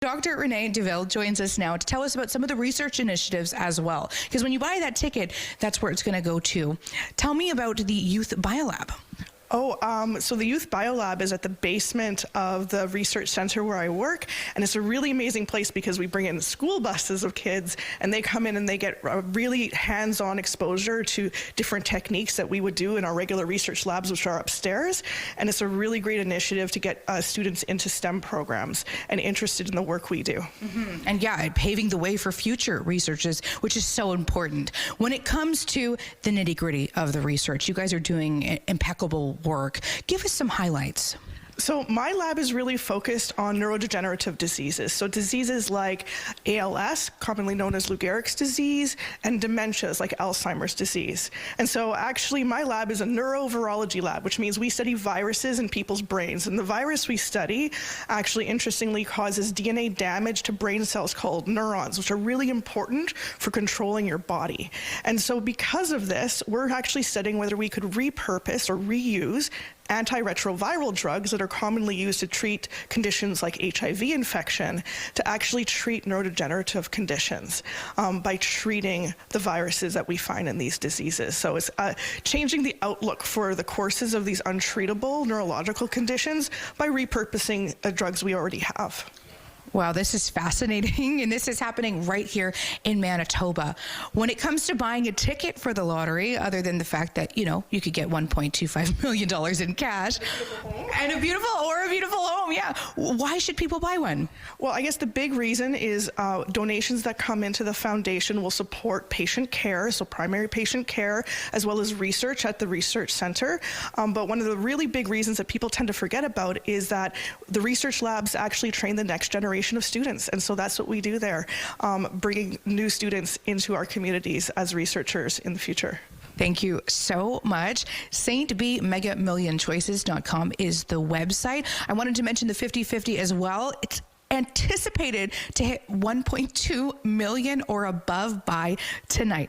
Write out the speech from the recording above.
Dr. Renée Douville joins us now to tell us about some of the research initiatives as well. Because when you buy that ticket, that's where it's going to go to. Tell me about the Youth BIOlab. So the Youth BIOlab is at the basement of the research center where I work, and it's a really amazing place because we bring in school buses of kids, and they come in and they get a really hands-on exposure to different techniques that we would do in our regular research labs, which are upstairs. And it's a really great initiative to get students into STEM programs and interested in the work we do. And yeah, paving the way for future researchers, which is so important. When it comes to the nitty-gritty of the research, you guys are doing impeccable work. Give us some highlights. So my lab is really focused on neurodegenerative diseases. So diseases like ALS, commonly known as Lou Gehrig's disease, and dementias like Alzheimer's disease. And so actually my lab is a neurovirology lab, which means we study viruses in people's brains. And the virus we study actually interestingly causes DNA damage to brain cells called neurons, which are really important for controlling your body. And so because of this, we're actually studying whether we could repurpose or reuse antiretroviral drugs that are commonly used to treat conditions like HIV infection to actually treat neurodegenerative conditions by treating the viruses that we find in these diseases. So it's changing the outlook for the courses of these untreatable neurological conditions by repurposing drugs we already have. Wow, this is fascinating, and this is happening right here in Manitoba. When it comes to buying a ticket for the lottery, other than the fact that, you know, you could get $1.25 million in cash and a beautiful home, yeah. Why should people buy one? Well, I guess the big reason is donations that come into the foundation will support patient care, so primary patient care, as well as research at the research center. But one of the really big reasons that people tend to forget about is that the research labs actually train the next generation of students, and so that's what we do there, bringing new students into our communities as researchers in the future. Thank you so much. StBMegamillionChoices.com is the website. I wanted to mention the 50-50 as well. It's anticipated to hit 1.2 million or above by tonight.